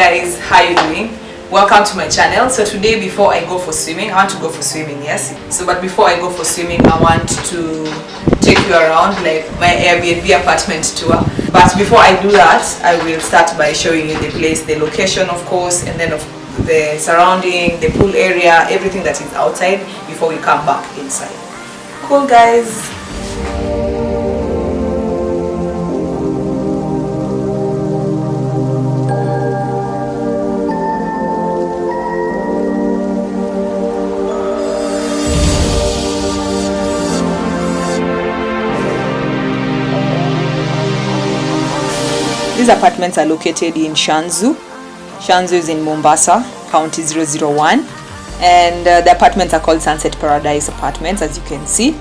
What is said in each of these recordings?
guys, how you doing? Welcome to my channel. So today, before I go for swimming, I want to go for swimming, yes. But before I go for swimming, I want to take you around like my Airbnb apartment tour. But before I do that, I will start by showing you the place, the location of course, and then the surrounding, the pool area, everything that is outside before we come back inside. Cool guys. These apartments are located in Shanzu. Shanzu is in Mombasa, County 001. And the apartments are called Sunset Paradise Apartments, as you can see.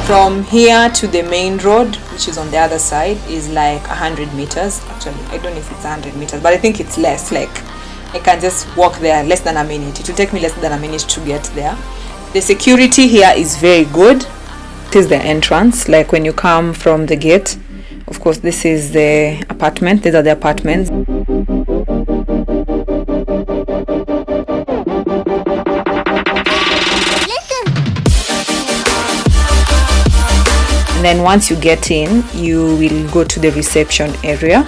From here to the main road, which is on the other side, is like 100 meters. Actually, I don't know if it's 100 meters, but I think it's less. Like, I can just walk there less than a minute. It will take me less than a minute to get there. The security here is very good. This is the entrance, like when you come from the gate. Of course, this is the apartment. These are the apartments. And then once you get in, you will go to the reception area.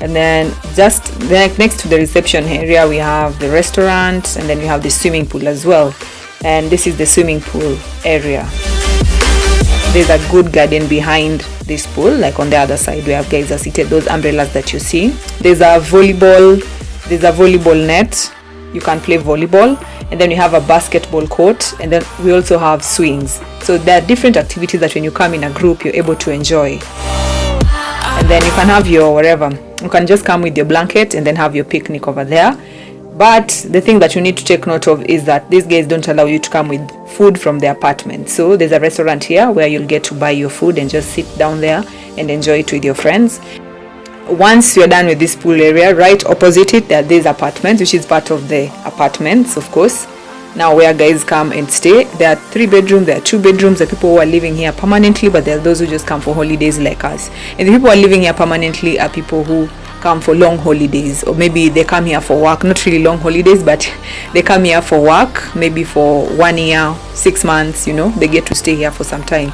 And then just next to the reception area, we have the restaurant, and then we have the swimming pool as well. And this is the swimming pool area. There's a good garden behind this pool, like on the other side where guys are seated, those umbrellas that you see. There's a volleyball net. You can play volleyball. And then we have a basketball court, and then we also have swings. So there are different activities that when you come in a group, you're able to enjoy. And then you can have your whatever. You can just come with your blanket and then have your picnic over there. But the thing that you need to take note of is that these guys don't allow you to come with food from the apartment. So there's a restaurant here where you'll get to buy your food and just sit down there and enjoy it with your friends. Once you're done with this pool area, right opposite it, there are these apartments, which is part of the apartments, of course. Now where guys come and stay, there are 3 bedrooms, there are 2 bedrooms. There are people who are living here permanently, but there are those who just come for holidays like us. And the people who are living here permanently are people who come for long holidays, or maybe they come here for work. Not really long holidays, but they come here for work, maybe for 1 year, 6 months, you know, they get to stay here for some time.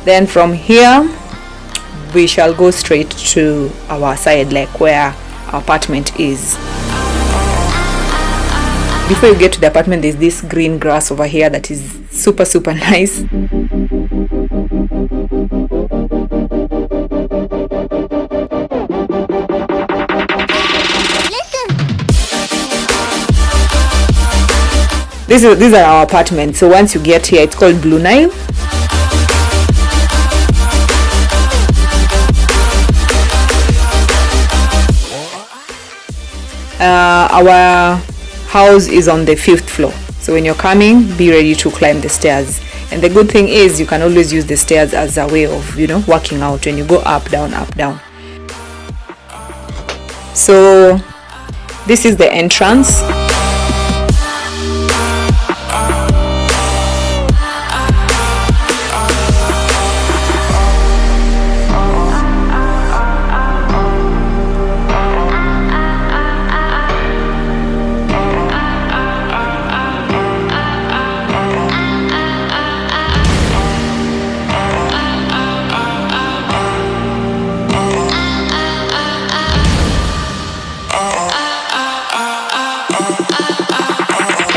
Then from here we shall go straight to our side, like where our apartment is. Before you get to the apartment, there's this green grass over here that is super nice. These are our apartments. So once you get here, it's called Blue Nile. Our house is on the 5th floor. So when you're coming, be ready to climb the stairs. And the good thing is you can always use the stairs as a way of, you know, working out when you go up, down, up, down. So this is the entrance.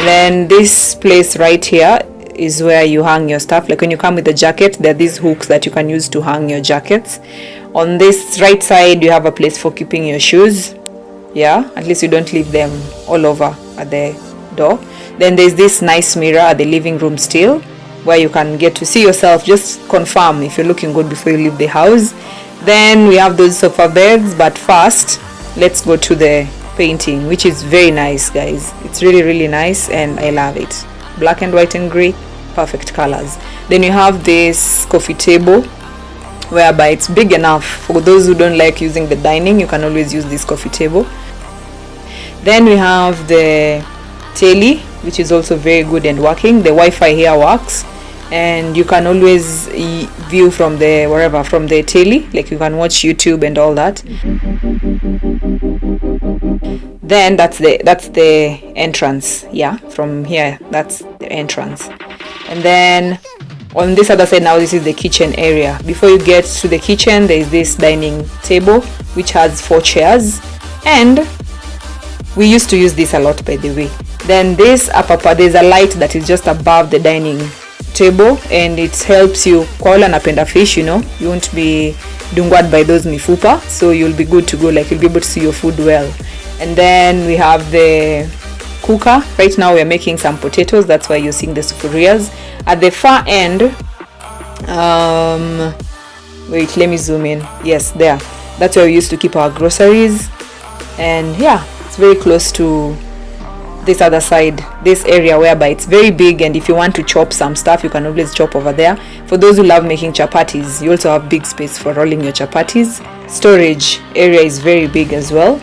Then this place right here is where you hang your stuff. Like when you come with a jacket, there are these hooks that you can use to hang your jackets. On this right side, you have a place for keeping your shoes. Yeah, at least you don't leave them all over at the door. Then there's this nice mirror at the living room still, where you can get to see yourself, just confirm if you're looking good before you leave the house. Then we have those sofa beds, but first let's go to the painting, which is very nice guys. It's really nice and I love it. Black and white and gray, perfect colors. Then you have this coffee table, whereby it's big enough for those who don't like using the dining. You can always use this coffee table. Then we have the telly, which is also very good and working. The Wi-Fi here works. and you can always view from the wherever, from the telly, like you can watch YouTube and all that. Then that's the entrance. Yeah, from here that's the entrance. And then on this other side now, this is the kitchen area. Before you get to the kitchen, there is this dining table which has 4 chairs, and we used to use this a lot, by the way. Then this upper part, there's a light that is just above the dining table, and it helps you call and napenda fish, you won't be dungwad by those mifupa, so you'll be good to go, like you'll be able to see your food well. And then we have the cooker. Right now we're making some potatoes, that's why you're seeing the sufurias. At the far end, wait, let me zoom in. Yes, there, that's where we used to keep our groceries. And yeah, it's very close to this other side, this area, whereby it's very big, and if you want to chop some stuff, you can always chop over there. For those who love making chapatis, you also have big space for rolling your chapatis. Storage area is very big as well.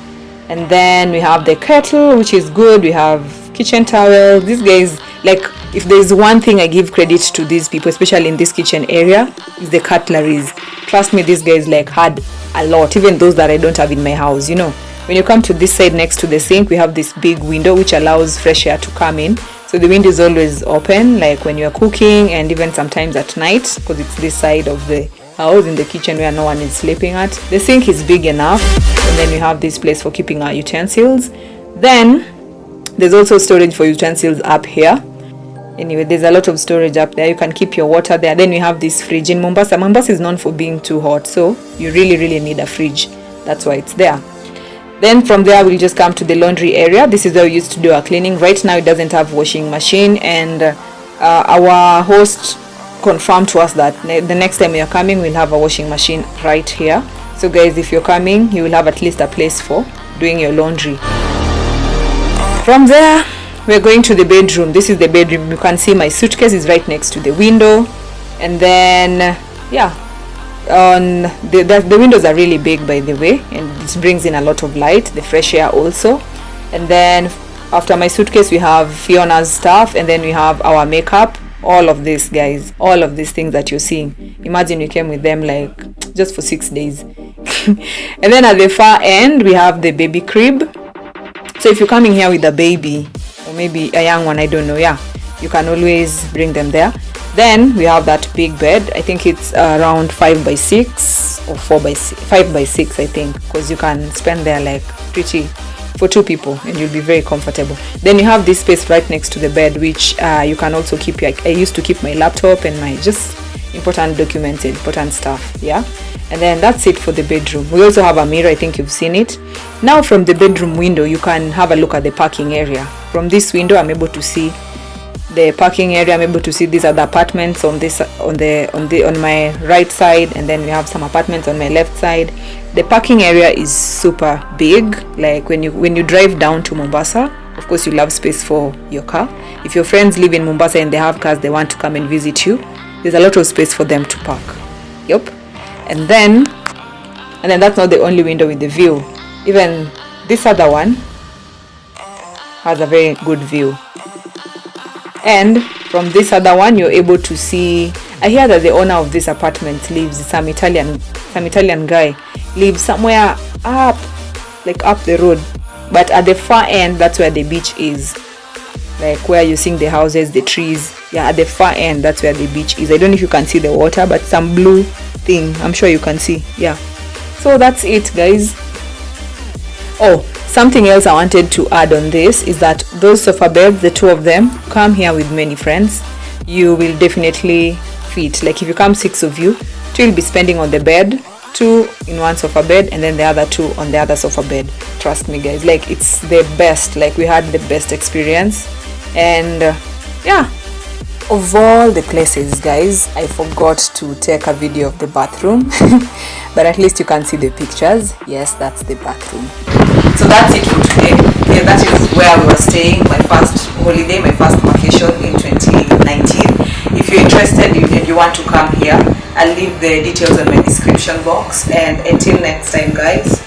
And then we have the kettle, which is good. We have kitchen towels. These guys, like, if there's one thing I give credit to these people, especially in this kitchen area, is the cutleries. Trust me, these guys like had a lot, even those that I don't have in my house. When you come to this side next to the sink, we have this big window which allows fresh air to come in. So the window is always open, like when you're cooking, and even sometimes at night, because it's this side of the house in the kitchen where no one is sleeping at. The sink is big enough, and then we have this place for keeping our utensils. Then there's also storage for utensils up here. Anyway, there's a lot of storage up there. You can keep your water there. Then we have this fridge. In Mombasa is known for being too hot, so you really need a fridge. That's why it's there. Then from there we'll just come to the laundry area. This is where we used to do our cleaning. Right now it doesn't have washing machine, and our host confirmed to us that the next time you're coming, we'll have a washing machine right here. So guys, if you're coming, you will have at least a place for doing your laundry. From there we're going to the bedroom. This is the bedroom. You can see my suitcase is right next to the window, and then yeah, on the windows are really big, by the way, and it brings in a lot of light, the fresh air also. And then after my suitcase we have Fiona's stuff, and then we have our makeup. All of this, guys, all of these things that you're seeing, imagine we came with them like just for 6 days. And then at the far end we have the baby crib. So if you're coming here with a baby, or maybe a young one, I don't know, yeah, you can always bring them there. Then we have that big bed. I think it's around 5 by 6 or 5 by 6, I think, because you can spend there like pretty for 2 people, and you'll be very comfortable. Then you have this space right next to the bed, which you can also keep I used to keep my laptop and my just important documents, important stuff. Yeah. And then that's it for the bedroom. We also have a mirror. I think you've seen it. Now from the bedroom window you can have a look at the parking area. From this window I'm able to see the parking area. I'm able to see these other apartments on my right side, and then we have some apartments on my left side. The parking area is super big. Like when you drive down to Mombasa, of course you'll have space for your car. If your friends live in Mombasa and they have cars, they want to come and visit you, there's a lot of space for them to park. Yep. And then that's not the only window with the view. Even this other one has a very good view. And from this other one you're able to see, I hear that the owner of this apartment lives, some Italian guy lives somewhere up the road, but at the far end that's where the beach is, like where you're seeing the houses, the trees. Yeah, at the far end that's where the beach is. I don't know if you can see the water, but some blue thing, I'm sure you can see. Yeah, so that's it, guys. Oh, something else I wanted to add on this is that those sofa beds, the 2 of them, come here with many friends, you will definitely fit. Like if you come 6 of you, 2 will be spending on the bed, 2 in one sofa bed, and then the other 2 on the other sofa bed. Trust me, guys, like it's the best. Like we had the best experience. And yeah, of all the places, guys, I forgot to take a video of the bathroom. But at least you can see the pictures. Yes, that's the bathroom. So that's it for today. Yeah, that is where we were staying, my first holiday, my first vacation in 2019. If you're interested and you want to come here, I'll leave the details in my description box. And until next time, guys,